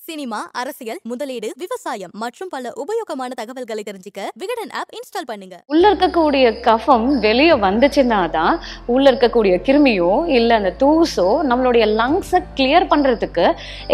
Cinema, அரசியல், முதலீடு, விவசாயம் மற்றும் பல உபயோகமான தகவல்களை தெரிஞ்சுக்க விகடன் ஆப் இன்ஸ்டால் பண்ணுங்க. உள்ள இருக்கக்கூடிய கஃபம் வெளியே வந்துச்சுன்னா தான் உள்ள இருக்கக்கூடிய கிருமியோ இல்லை அந்த தூசோ நம்மளுடைய லங்ஸை கிளியர் பண்ணுறதுக்கு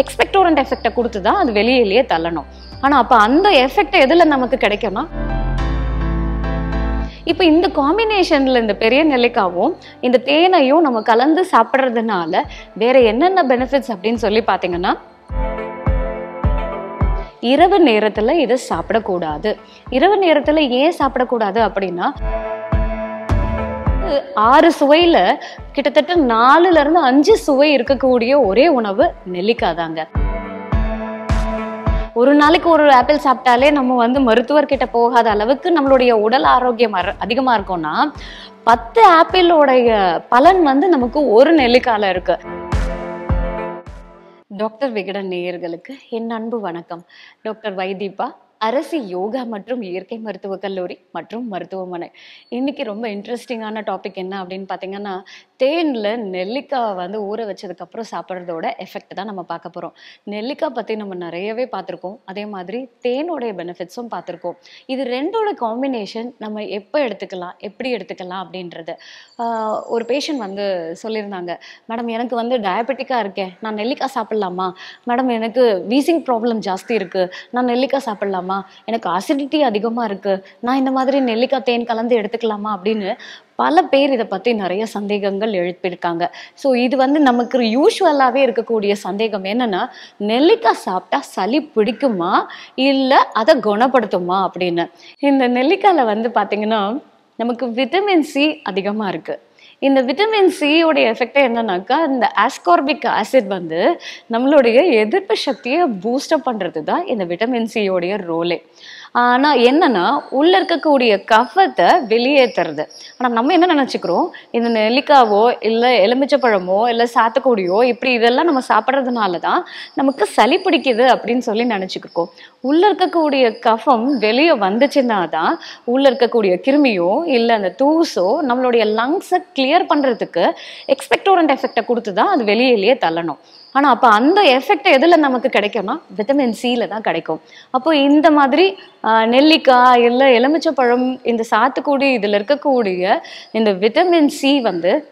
எக்ஸ்பெக்டோரண்ட் எஃபெக்டை கொடுத்து தான் அது வெளியிலேயே தள்ளணும். ஆனால் அப்போ அந்த எஃபெக்ட் எதில் நமக்கு கிடைக்கும்னா, இப்போ இந்த காம்பினேஷனில் இந்த பெரிய நெல்லிக்காவும் இந்த தேனையும் நம்ம கலந்து சாப்பிட்றதுனால வேற என்னென்ன பெனிஃபிட்ஸ் அப்படின்னு சொல்லி பார்த்தீங்கன்னா, இரவு நேரத்துல இதை சாப்பிடக்கூடாது. இரவு நேரத்துல ஏன் சாப்பிடக்கூடாது அப்படின்னா, 6 சுவையில கிட்டத்தட்ட 4ல இருந்து 5 சுவை இருக்கக்கூடிய ஒரே உணவு நெல்லிக்காய் தாங்க. ஒரு நாளைக்கு ஒரு ஆப்பிள் சாப்பிட்டாலே நம்ம மருத்துவர்கிட்ட போகாத அளவுக்கு நம்மளுடைய உடல் ஆரோக்கியம் அதிகமா இருக்கும்னா, 10 ஆப்பிளோடைய பலன் நமக்கு ஒரு நெல்லிக்காயில இருக்கு. டாக்டர் விகடன் நேயர்களுக்கு என் அன்பு வணக்கம். டாக்டர் வைதீபா, அரசு யோகா மற்றும் இயற்கை மருத்துவக் கல்லூரி மற்றும் மருத்துவமனை. இன்னைக்கு ரொம்ப இன்ட்ரெஸ்டிங்கான டாபிக் என்ன அப்படின்னு பார்த்தீங்கன்னா, தேனில் நெல்லிக்காய் ஊற வச்சதுக்கப்புறம் சாப்பிட்றதோட எஃபெக்ட் தான் நம்ம பார்க்க போகிறோம். நெல்லிக்காய் பற்றி நம்ம நிறையவே பார்த்துருக்கோம், அதே மாதிரி தேனோடைய பெனிஃபிட்ஸும் பார்த்துருக்கோம். இது ரெண்டோட காம்பினேஷன் நம்ம எப்போ எடுத்துக்கலாம், எப்படி எடுத்துக்கலாம் அப்படின்றது. ஒரு பேஷண்ட் சொல்லியிருந்தாங்க, மேடம் எனக்கு டயபெட்டிக்காக இருக்கேன், நான் நெல்லிக்காய் சாப்பிட்லாமா? மேடம் எனக்கு வீசிங் ப்ராப்ளம் ஜாஸ்தி இருக்குது, நான் நெல்லிக்காய் சாப்பிட்லாமா? எனக்கு அசிடிட்டி அதிகமாக இருக்குது, நான் இந்த மாதிரி நெல்லிக்காய் தேன் கலந்து எடுத்துக்கலாமா அப்படின்னு பல பேர் இதை பற்றி நிறைய சந்தேகங்கள் எழுப்பியிருக்காங்க. ஸோ இது நமக்கு யூஸ்வலாகவே இருக்கக்கூடிய சந்தேகம் என்னன்னா, நெல்லிக்காய் சாப்பிட்டா சளி பிடிக்குமா இல்லை அதை குணப்படுத்துமா அப்படின்னு. இந்த நெல்லிக்காயில் பார்த்தீங்கன்னா நமக்கு விட்டமின் சி அதிகமாக இருக்குது. இந்த விட்டமின் சியோடைய எஃபெக்ட் என்னன்னாக்கா, இந்த ஆஸ்கார்பிக் ஆசிட் நம்மளுடைய எதிர்ப்பு சக்தியை பூஸ்டப் பண்ணுறது தான் இந்த விட்டமின் சியோடைய ரோலே. ஆனால் என்னன்னா, உள்ள இருக்கக்கூடிய கஃபத்தை வெளியேற்றுறது. ஆனால் நம்ம என்ன நினச்சிக்கிறோம், இந்த நெல்லிக்காவோ இல்லை எலுமிச்சப்பழமோ இல்லை சாத்துக்குடியோ இப்படி இதெல்லாம் நம்ம சாப்பிட்றதுனால தான் நமக்கு சளி பிடிக்குது அப்படின்னு சொல்லி நினச்சிக்கிருக்கோம். உள்ள இருக்கக்கூடிய கஃபம் வெளியே வந்துச்சுன்னா தான் உள்ள இருக்கக்கூடிய கிருமியோ இல்லை அந்த தூசோ நம்மளுடைய லங்ஸை கிளியர் பண்ணுறதுக்கு எக்ஸ்பெக்டோரண்ட் எஃபெக்டை கொடுத்து தான் அது வெளியிலேயே தள்ளணும். ஆனால் அப்போ அந்த எஃபெக்ட் எதில் நமக்கு கிடைக்கும்னா, விட்டமின் சியில் தான் கிடைக்கும். அப்போ இந்த மாதிரி நெல்லிக்காய் இல்லை எலுமிச்சப்பழம், இந்த சாத்துக்குடி, இதில் இருக்கக்கூடிய இந்த விட்டமின் சி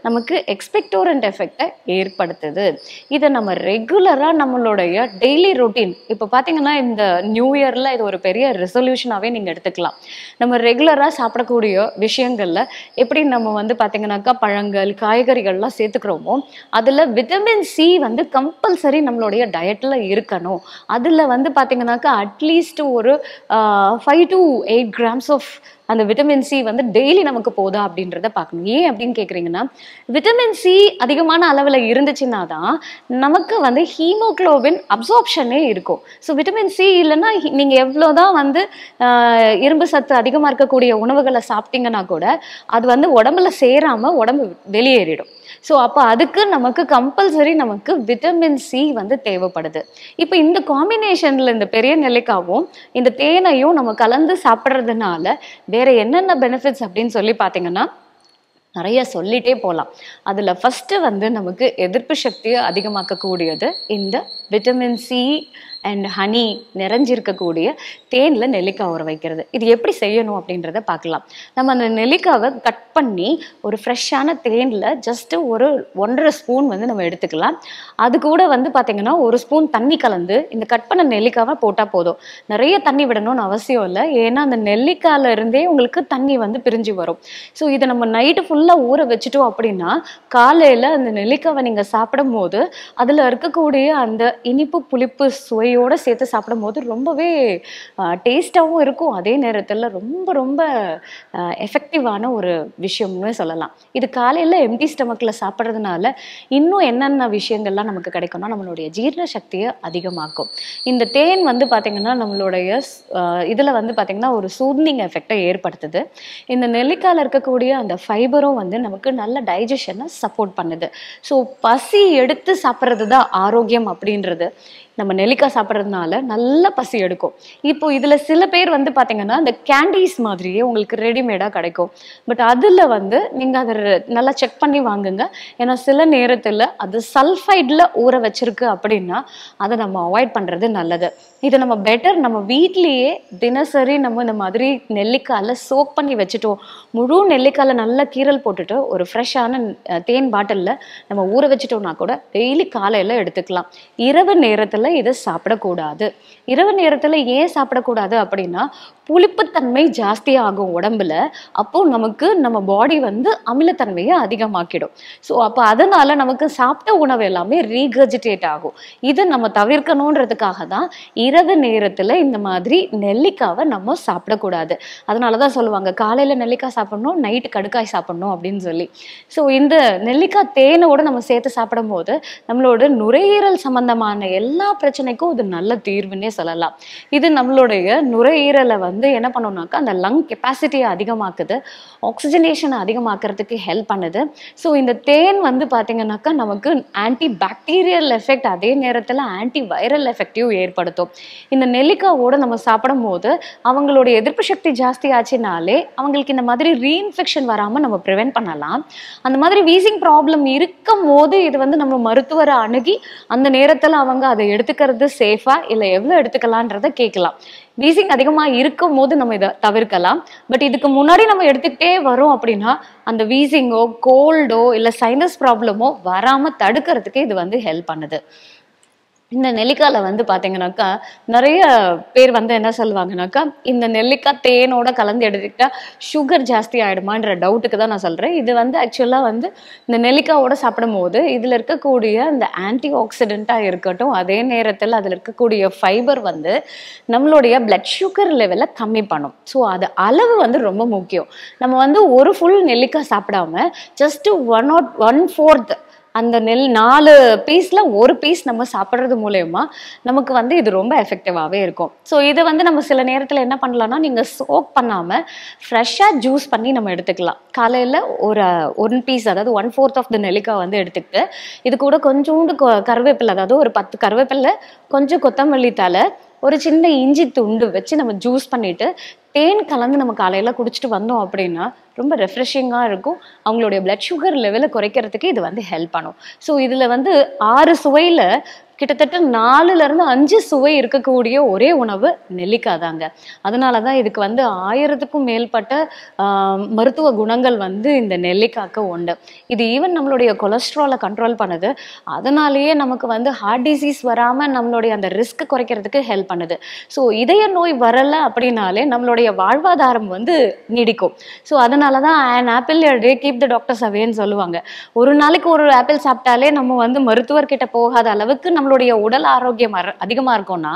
நமக்கு எக்ஸ்பெக்டோரண்ட் எஃபெக்டை ஏற்படுத்துது. இதை நம்ம ரெகுலராக நம்மளுடைய டெய்லி ரொட்டீன், இப்போ பார்த்தீங்கன்னா இந்த நியூ இயரில் இது ஒரு பெரிய ரெசல்யூஷனாகவே நீங்கள் எடுத்துக்கலாம். நம்ம ரெகுலராக சாப்பிடக்கூடிய விஷயங்களில் எப்படி நம்ம பார்த்தீங்கன்னாக்கா பழங்கள், காய்கறிகள்லாம் சேர்த்துக்கிறோமோ, அதில் விட்டமின் சி கம்பல்சரி நம்மளுடைய டயட்டில் இருக்கணும். அதில் பார்த்தீங்கன்னாக்கா அட்லீஸ்ட் ஒரு 5 to 8 grams ஆஃப் அந்த விட்டமின் சி டெய்லி நமக்கு போதா அப்படின்றத பார்க்கணும். ஏன் அப்படின்னு கேட்குறீங்கன்னா, விட்டமின் சி அதிகமான அளவில் இருந்துச்சுன்னா தான் நமக்கு ஹீமோக்ளோபின் அப்சார்ப்ஷனே இருக்கும். ஸோ விட்டமின் சி இல்லைன்னா நீங்கள் எவ்வளோதான் இரும்பு சத்து அதிகமாக இருக்கக்கூடிய உணவுகளை சாப்பிட்டீங்கன்னா கூட அது உடம்புல சேராமல் உடம்பு வெளியேறிடும். ஸோ அப்போ அதுக்கு நமக்கு கம்பல்சரி நமக்கு விட்டமின் சி தேவைப்படுது. இப்போ இந்த காம்பினேஷனில் இந்த பெரிய நெல்லிக்காவும் இந்த தேனையும் நம்ம கலந்து சாப்பிட்றதுனால வேற என்னென்ன பெனிஃபிட்ஸ் அப்படின்னு சொல்லி பார்த்தீங்கன்னா, நிறைய சொல்லிட்டே போகலாம். அதில் ஃபஸ்ட்டு நமக்கு எதிர்ப்பு சக்தியை அதிகமாக்கக்கூடியது இந்த விட்டமின் சி அண்ட் ஹனி நிறைஞ்சிருக்கக்கூடிய தேனில் நெல்லிக்காய் ஊற வைக்கிறது. இது எப்படி செய்யணும் அப்படின்றத பார்க்கலாம். நம்ம அந்த நெல்லிக்காவை கட் பண்ணி ஒரு ஃப்ரெஷ்ஷான தேனில் ஜஸ்ட்டு ஒரு 1.5 ஸ்பூன் நம்ம எடுத்துக்கலாம். அது கூட பார்த்தீங்கன்னா 1 ஸ்பூன் தண்ணி கலந்து இந்த கட் பண்ண நெல்லிக்காவை போட்டால் போதும். நிறைய தண்ணி விடணும்னு அவசியம் இல்லை, ஏன்னா அந்த நெல்லிக்காயில இருந்தே உங்களுக்கு தண்ணி பிரிஞ்சு வரும். ஸோ இதை நம்ம நைட்டு ஃபுல்லாக ஊற வச்சுட்டோம் அப்படின்னா, காலையில் அந்த நெல்லிக்காவை நீங்கள் சாப்பிடும் போது அதில் இருக்கக்கூடிய அந்த இனிப்பு புளிப்பு சுவையோடு சேர்த்து சாப்பிடும் போது ரொம்பவே டேஸ்டாகவும் இருக்கும். அதே நேரத்தில் ரொம்ப ரொம்ப எஃபெக்டிவான ஒரு விஷயம்னு சொல்லலாம். இது காலையில் எம்டி ஸ்டமக்கில் சாப்பிட்றதுனால இன்னும் என்னென்ன விஷயங்கள்லாம் நமக்கு கிடைக்கும்னா, நம்மளுடைய ஜீரண சக்தியை அதிகமாக்கும். இந்த தேன் பார்த்தீங்கன்னா நம்மளுடைய இதில் பார்த்தீங்கன்னா ஒரு சூத்னிங் எஃபெக்டை ஏற்படுத்துது. இந்த நெல்லிக்காயில் இருக்கக்கூடிய அந்த ஃபைபரும் நமக்கு நல்ல டைஜஷனை சப்போர்ட் பண்ணுது. ஸோ பசி எடுத்து சாப்பிட்றது தான் ஆரோக்கியம் அப்படின்றது நம்ம நெல்லிக்காய் சாப்பிட்றதுனால நல்ல பசி எடுக்கும். இப்போ இதுல சில பேர் வந்து பாத்தீங்கன்னா இந்த கேண்டீஸ் மாதிரியே உங்களுக்கு ரெடிமேடா கிடைக்கும். பட் அதுல வந்து நீங்க அதை நல்லா செக் பண்ணி வாங்குங்க. ஏன்னா சில நேரத்துல அது சல்ஃபைட்ல ஊற வச்சிருக்கு அப்படின்னா அதை நம்ம அவாய்ட் பண்றது நல்லது. இதை நம்ம பெட்டர் நம்ம வீட்லயே தினசரி நம்ம இந்த மாதிரி நெல்லிக்காயில சோக் பண்ணி வச்சுட்டோம். முழு நெல்லிக்காயில நல்லா கீரல் போட்டுட்டு ஒரு ஃப்ரெஷ்ஷான தேன் பாட்டில்ல நம்ம ஊற வச்சுட்டோம்னா கூட டெய்லி காலையில எடுத்துக்கலாம். இரவு நேரத்துல இதை சாப்பிடக்கூடாது. இரவு நேரத்துல ஏன் சாப்பிடக்கூடாது அப்படின்னா புளிப்புத்தன்மை ஜாஸ்தி ஆகும் உடம்புல. அப்போ நமக்கு நம்ம பாடி வந்து அமிலத்தன்மையை அதிகமாக்கிடும். ஸோ அப்போ அதனால நமக்கு சாப்பிட்ட உணவு எல்லாமே ரீகர்ஜிடேட் ஆகும். இது நம்ம தவிர்க்கணுன்றதுக்காக தான் இரவு நேரத்துல இந்த மாதிரி நெல்லிக்காவை நம்ம சாப்பிடக்கூடாது. அதனாலதான் சொல்லுவாங்க காலையில நெல்லிக்காய் சாப்பிடணும், நைட்டு கடுக்காய் சாப்பிடணும் அப்படின்னு சொல்லி. ஸோ இந்த நெல்லிக்காய் தேனோட நம்ம சேர்த்து சாப்பிடும் போது நம்மளோட நுரையீரல் சம்பந்தமான எல்லா பிரச்சனைக்கும் இது நல்ல தீர்வுன்னே சொல்லலாம். இது நம்மளுடைய நுரையீரலை வந்து என்ன பண்ணணும்னாக்கா அந்த லங் கெப்பாசிட்டியை அதிகமாக்குது, ஆக்சிஜனேஷனை அதிகமாக்குறதுக்கு ஹெல்ப் பண்ணுது. ஸோ இந்த தேன் வந்து பார்த்தீங்கன்னாக்கா நமக்கு ஆன்டி பாக்டீரியல் எஃபெக்ட் அதே நேரத்தில் ஆன்டி வைரல் எஃபெக்டையும் ஏற்படுத்தும். இந்த நெல்லிக்காவோட நம்ம சாப்பிடும் போது அவங்களுடைய எதிர்ப்பு சக்தி ஜாஸ்தி ஆச்சுனாலே அவங்களுக்கு இந்த மாதிரி ரீஇன்ஃபெக்ஷன் வராமல் நம்ம ப்ரிவென்ட் பண்ணலாம். அந்த மாதிரி வீசிங் ப்ராப்ளம் இருக்கும் போது இது வந்து நம்ம மருத்துவரை அணுகி அந்த நேரத்தில் அவங்க அதை எடுத்துக்கிறது சேஃபா இல்லை எவ்வளோ எடுத்துக்கலான்றதை கேட்கலாம். வீசிங் அதிகமாக இருக்கும் போது நம்ம இதை தவிர்க்கலாம். பட் இதுக்கு முன்னாடி நம்ம எடுத்துக்கிட்டே வரோம் அப்படின்னா அந்த வீசிங்கோ கோல்டோ இல்லை சைனஸ் ப்ராப்ளமோ வராமல் தடுக்கிறதுக்கு இது வந்து ஹெல்ப் பண்ணுது. இந்த நெல்லிக்காயில வந்து பார்த்தீங்கன்னாக்கா நிறைய பேர் வந்து என்ன சொல்லுவாங்கனாக்கா இந்த நெல்லிக்காய் தேனோட கலந்து எடுத்துக்கிட்டா சுகர் ஜாஸ்தி ஆகிடுமான்ற டவுட்டுக்கு தான் நான் சொல்கிறேன். இது வந்து ஆக்சுவலாக வந்து இந்த நெல்லிக்காயோட சாப்பிடும் போது இதில் இருக்கக்கூடிய இந்த ஆன்டி ஆக்சிடெண்ட்டாக இருக்கட்டும், அதே நேரத்தில் அதில் இருக்கக்கூடிய ஃபைபர் வந்து நம்மளுடைய பிளட் சுகர் லெவலை கம்மி பண்ணும். ஸோ அது அளவு வந்து ரொம்ப முக்கியம். நம்ம வந்து ஒரு ஃபுல் நெல்லிக்காய் சாப்பிடாம ஜஸ்ட் 1/4 அந்த 4 பீஸ்ல ஒரு பீஸ் நம்ம சாப்பிட்றது மூலயமா நமக்கு வந்து இது ரொம்ப எஃபெக்டிவாகவே இருக்கும். ஸோ இது வந்து நம்ம சில நேரத்தில் என்ன பண்ணலாம்னா நீங்கள் சோக் பண்ணாமல் ஃப்ரெஷ்ஷாக ஜூஸ் பண்ணி நம்ம எடுத்துக்கலாம். காலையில் ஒரு 1 பீஸ் அதாவது 1/4 ஆஃப் த நெல்லிக்காய் வந்து எடுத்துக்கிட்டு இது கூட கொஞ்சோண்டு கருவேப்பிலை, அதாவது ஒரு 10 கருவேப்பிலை, கொஞ்சம் கொத்தமல்லி தழை, ஒரு சின்ன இஞ்சி துண்டு வச்சு நம்ம ஜூஸ் பண்ணிட்டு தேன் கலந்து நம்ம காலையில் குடிச்சிட்டு வந்தோம் அப்படின்னா ரொம்ப ரெஃப்ரெஷிங்காக இருக்கும். அவங்களுடைய பிளட் சுகர் லெவலை குறைக்கிறதுக்கு இது வந்து ஹெல்ப் பண்ணும். ஸோ இதில் வந்து 6 சுவையில் கிட்டத்தட்ட 4லேருந்து 5 சுவை இருக்கக்கூடிய ஒரே உணவு நெல்லிக்காய் தாங்க. அதனால தான் இதுக்கு வந்து 1000க்கும் மேற்பட்ட மருத்துவ குணங்கள் வந்து இந்த நெல்லிக்காய்க்கு உண்டு. இது ஈவன் நம்மளுடைய கொலஸ்ட்ராலை கண்ட்ரோல் பண்ணுது. அதனாலேயே நமக்கு வந்து ஹார்ட் டிசீஸ் வராமல் நம்மளுடைய அந்த ரிஸ்க் குறைக்கிறதுக்கு ஹெல்ப் பண்ணுது. ஸோ இதய நோய் வரலை அப்படின்னாலே நம்மளுடைய வாழ்வாதாரம் வந்து நீடிக்கும். ஸோ அதனால தான் an apple a day keep the doctors awayன்னு சொல்லுவாங்க. ஒரு நாளைக்கு ஒரு ஆப்பிள் சாப்பிட்டாலே நம்ம வந்து மருத்துவர்கிட்ட போகாத அளவுக்கு நம்மளுடைய உடல் ஆரோக்கியம் அதிகமா இருக்கும்னா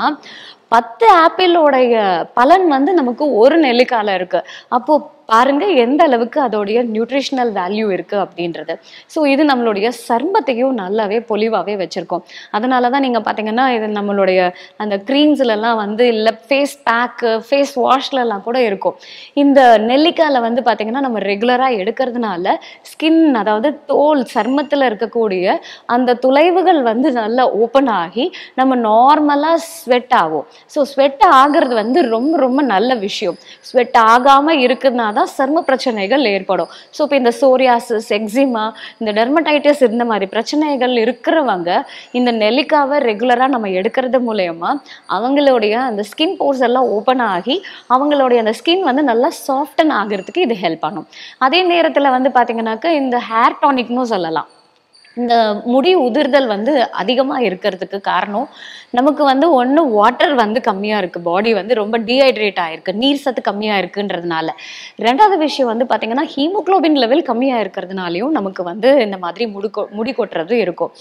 10 ஆப்பிளோடைய பலன் வந்து நமக்கு ஒரு நெல்லிக்காயில இருக்கு. அப்போ பாருங்க எந்த அளவுக்கு அதோடைய நியூட்ரிஷனல் வேல்யூ இருக்கு அப்படின்றது. ஸோ இது நம்மளுடைய சர்மத்தையும் நல்லாவே பொலிவாகவே வச்சிருக்கோம். அதனால தான் நீங்கள் பார்த்தீங்கன்னா இது நம்மளுடைய அந்த க்ரீம்ஸ்லாம் வந்து இல்லை ஃபேஸ் பேக்கு, ஃபேஸ் வாஷ்லலாம் கூட இருக்கும். இந்த நெல்லிக்காயில் வந்து பார்த்தீங்கன்னா நம்ம ரெகுலராக எடுக்கிறதுனால ஸ்கின், அதாவது தோல் சர்மத்தில் இருக்கக்கூடிய அந்த துளைவுகள் வந்து நல்லா ஓப்பன் ஆகி நம்ம நார்மலாக ஸ்வெட் ஆகும். ஸோ ஸ்வெட் ஆகிறது வந்து ரொம்ப ரொம்ப நல்ல விஷயம். ஸ்வெட் ஆகாமல் இருக்குதுன்னா தான் சர்ம பிரச்சனைகள் ஏற்படும். ஸோ இப்போ இந்த சோரியாசிஸ், எக்ஸிமா, இந்த டெர்மடைட்டிஸ் இந்த மாதிரி பிரச்சனைகள் இருக்கிறவங்க இந்த நெல்லிக்காவை ரெகுலராக நம்ம எடுக்கிறது மூலயமா அவங்களுடைய அந்த ஸ்கின் போர்ஸ் எல்லாம் ஓப்பன் ஆகி அவங்களுடைய அந்த ஸ்கின் வந்து நல்லா சாஃப்டன் ஆகிறதுக்கு இது ஹெல்ப் பண்ணும். அதே நேரத்தில் வந்து பார்த்தீங்கன்னாக்கா இந்த ஹேர் டானிக்னு சொல்லலாம். இந்த முடி உதிர்தல் வந்து அதிகமாக இருக்கிறதுக்கு காரணம் நமக்கு வந்து ஒன்று வாட்டர் வந்து கம்மியாக இருக்குது, பாடி வந்து ரொம்ப டீஹைட்ரேட் ஆகிருக்கு, நீர் சத்து கம்மியாக இருக்குன்றதுனால. ரெண்டாவது விஷயம் வந்து பார்த்திங்கன்னா ஹீமோக்ளோபின் லெவல் கம்மியாக இருக்கிறதுனாலையும் நமக்கு வந்து இந்த மாதிரி முடி கொட்டுறது இருக்கும்.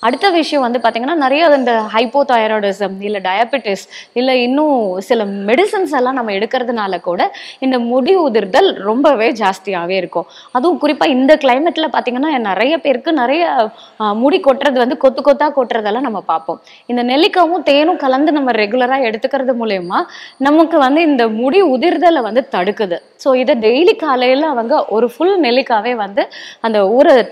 அடுத்த விஷயம் வந்து பார்த்திங்கன்னா நிறைய இந்த ஹைப்போதைராய்டிசம் இல்லை டயபெட்டிஸ் இல்லை இன்னும் சில மெடிசன்ஸ் எல்லாம் நம்ம எடுக்கிறதுனால கூட இந்த முடி உதிர்தல் ரொம்பவே ஜாஸ்தியாகவே இருக்கும். அதுவும் குறிப்பாக இந்த கிளைமேட்டில் பார்த்திங்கன்னா நிறைய பேருக்கு நிறைய முடி கொட்டுறது வந்து கொத்து கொத்தா கொட்டுறதெல்லாம் நம்ம பார்ப்போம். இந்த நெல்லிக்காவும் தேனும் கலந்து நம்ம ரெகுலரா எடுத்துக்கிறது மூலயமா நமக்கு வந்து இந்த முடி உதிர்தலை வந்து தடுக்குது. ஸோ இதை டெய்லி காலையில அவங்க ஒரு ஃபுல் நெல்லிக்காவே வந்து அந்த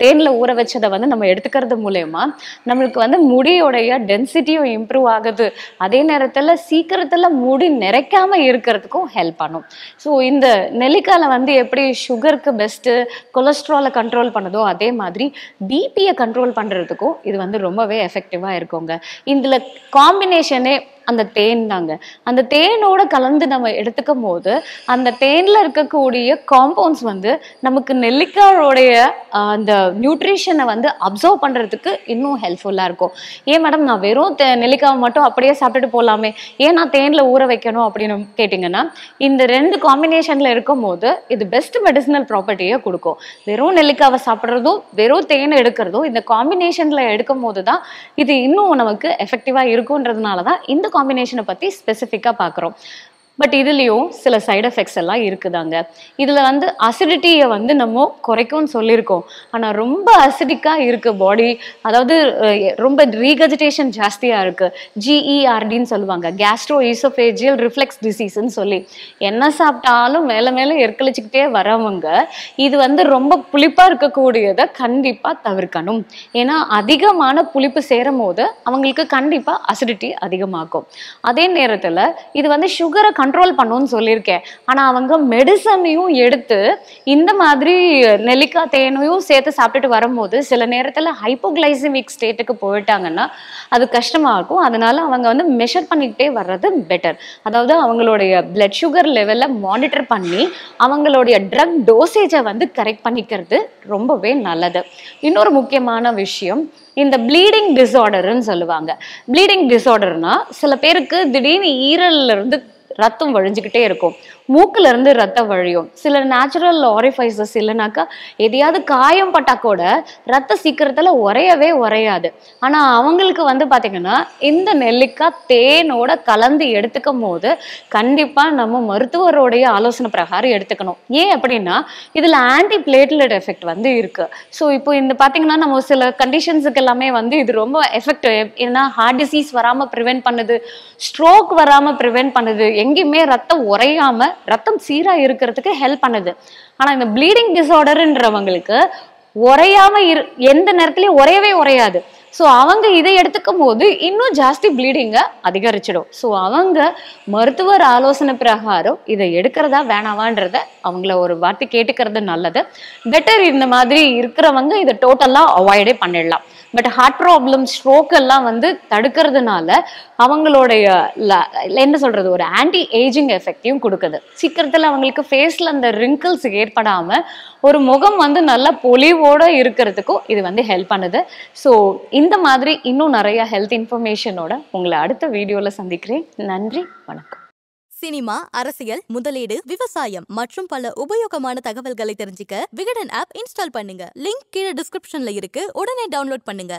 தேன்ல ஊற வச்சதை வந்து நம்ம எடுத்துக்கிறது மூலயமா நம்மளுக்கு வந்து முடியோடைய டென்சிட்டியும் இம்ப்ரூவ் ஆகுது. அதே நேரத்துல சீக்கிரத்துல முடி நிறைக்காம இருக்கிறதுக்கும் ஹெல்ப் பண்ணும். ஸோ இந்த நெல்லிக்காயில வந்து எப்படி சுகருக்கு பெஸ்ட், கொலஸ்ட்ராலை கண்ட்ரோல் பண்ணுதோ அதே மாதிரி பிபியை கண்ட்ரோல் பண்றதுக்கும் இது வந்து ரொம்பவே எஃபெக்டிவா இருக்குங்க. இதுல காம்பினேஷனே அந்த தேன் தாங்க. அந்த தேனோட கலந்து நம்ம எடுத்துக்கும் போது அந்த தேன்ல இருக்கக்கூடிய காம்பவுண்ட்ஸ் வந்து நமக்கு நெல்லிக்காயோடைய அந்த நியூட்ரிஷனை வந்து அப்சர்வ் பண்றதுக்கு இன்னும் ஹெல்ப்ஃபுல்லா இருக்கும். ஏன் மேடம் நான் வெறும் நெல்லிக்காவை மட்டும் அப்படியே சாப்பிட்டுட்டு போகலாமே, ஏன் நான் தேன்ல ஊற வைக்கணும் அப்படின்னு கேட்டிங்கன்னா, இந்த 2 காம்பினேஷன்ல இருக்கும் போது இது பெஸ்ட் மெடிசினல் ப்ராப்பர்ட்டியை கொடுக்கும். வெறும் நெல்லிக்காவை சாப்பிட்றதும் வெறும் தேனை எடுக்கிறதும் இந்த காம்பினேஷன்ல எடுக்கும் போது தான் இது இன்னும் நமக்கு எஃபெக்டிவா இருக்குன்றதுனால தான் இந்த காம்பினேஷனை பத்தி ஸ்பெசிஃபிக்கா பார்க்குறோம். பட் இதுலயும் சில சைடு எஃபெக்ட்ஸ் எல்லாம் இருக்குதாங்க. இதுல வந்து அசிடிட்டியை வந்து நம்ம குறைக்கும்னு சொல்லியிருக்கோம். ஆனா ரொம்ப அசிடிக்கா இருக்கு பாடி, அதாவது ரொம்ப ரீகஜிடேஷன் ஜாஸ்தியா இருக்கு. GERDன்னு சொல்லுவாங்க, கேஸ்ட்ரோ ஈசோஃபேஜியல் ரிஃப்ளெக்ஸ் டிசீஸ்ன்னு சொல்லி. என்ன சாப்பிட்டாலும் மேல மேல எற்கழிச்சுக்கிட்டே வரவங்க இது வந்து ரொம்ப புளிப்பா இருக்கக்கூடியதை கண்டிப்பா தவிர்க்கணும். ஏன்னா அதிகமான புளிப்பு சேரும் போது அவங்களுக்கு கண்டிப்பா அசிடிட்டி அதிகமாகும். அதே நேரத்துல இது வந்து சுகரை கண்ட்ரோல் பண்ணுன்னு சொல்லியிருக்கேன். ஆனா அவங்க மெடிசனையும் எடுத்து இந்த மாதிரி நெல்லிக்காய் தேனையும் சேர்த்து சாப்பிட்டுட்டு வரும்போது சில நேரத்துல ஹைப்போகிளைசமிக் ஸ்டேட்டுக்கு போயிட்டாங்கன்னா அது கஷ்டமா இருக்கும். அதனால அவங்க வந்து மெஷர் பண்ணிக்கிட்டே வர்றது பெட்டர். அதாவது அவங்களுடைய பிளட் சுகர் லெவலை மானிட்டர் பண்ணி அவங்களுடைய ட்ரக் டோசேஜை வந்து கரெக்ட் பண்ணிக்கிறது ரொம்பவே நல்லது. இன்னொரு முக்கியமான விஷயம், இந்த ப்ளீடிங் டிஸார்டர்ன்னு சொல்லுவாங்க. ப்ளீடிங் டிஸார்டர்னா சில பேருக்கு திடீர்னு ஈரல்ல இருந்து ரத்தம் வழிஞ்சுக்கிட்டே இருக்கும், மூக்குல இருந்து ரத்தம் வழியும். சில நேச்சுரல் ஆரிஃபைசஸ் இல்லைனாக்கா எதையாவது காயம் பட்டா கூட ரத்த சீக்கிரத்துல உறையாது. ஆனா அவங்களுக்கு வந்து பாத்தீங்கன்னா இந்த நெல்லிக்காய் தேனோட கலந்து எடுத்துக்கும் போது கண்டிப்பா நம்ம மருத்துவருடைய ஆலோசனை பிரகாரம் எடுத்துக்கணும். ஏன் அப்படின்னா இதுல ஆன்டி பிளேட்லெட் எஃபெக்ட் வந்து இருக்கு. ஸோ இப்போ இந்த பாத்தீங்கன்னா நம்ம சில கண்டிஷன்ஸுக்கு எல்லாமே வந்து இது ரொம்ப எஃபெக்ட். ஏன்னா ஹார்ட் டிசீஸ் வராம ப்ரிவென்ட் பண்ணுது, ஸ்ட்ரோக் வராம ப்ரிவென்ட் பண்ணுது, எங்கேயுமே ரத்தம் உறையாம ரத்தம் சீரா இருக்கிறதுக்கு ஹெல்ப் பண்ணுது. ஆனா இந்த ப்ளீடிங் டிஸார்டர்ன்றவங்களுக்கு உறையாம எந்த நேரத்திலயும் உறையாது. ஸோ அவங்க இதை எடுத்துக்கும் போது இன்னும் ஜாஸ்தி ப்ளீடிங்கை அதிகரிச்சிடும். ஸோ அவங்க மருத்துவர் ஆலோசனை பிரகாரம் இதை எடுக்கிறதா வேணாவான்றத அவங்கள ஒரு வார்த்தை கேட்டுக்கிறது நல்லது. பெட்டர். இந்த மாதிரி இருக்கிறவங்க இதை டோட்டலாக அவாய்டே பண்ணிடலாம். பட் ஹார்ட் ப்ராப்ளம், ஸ்ட்ரோக் எல்லாம் வந்து தடுக்கிறதுனால அவங்களுடைய என்ன சொல்றது ஒரு ஆன்டி ஏஜிங் எஃபெக்டையும் கொடுக்குது. சீக்கிரத்தில் அவங்களுக்கு ஃபேஸ்ல அந்த ரிங்கிள்ஸ் ஏற்படாம ஒரு முகம் வந்து நல்ல பொலிவோட இருக்கிறதுக்கும் இது வந்து ஹெல்ப் பண்ணுது. ஸோ இந்த மாதிரி இன்னும் நிறைய ஹெல்த் இன்ஃபர்மேஷனோட உங்களை அடுத்த வீடியோல சந்திக்கிறேன். நன்றி, வணக்கம். சினிமா, அரசியல், முதலீடு, விவசாயம் மற்றும் பல உபயோகமான தகவல்களை தெரிஞ்சுக்க விகடன் ஆப் இன்ஸ்டால் பண்ணுங்க. லிங்க் கீழே டிஸ்கிரிப்ஷன்ல இருக்கு. உடனே டவுன்லோட் பண்ணுங்க.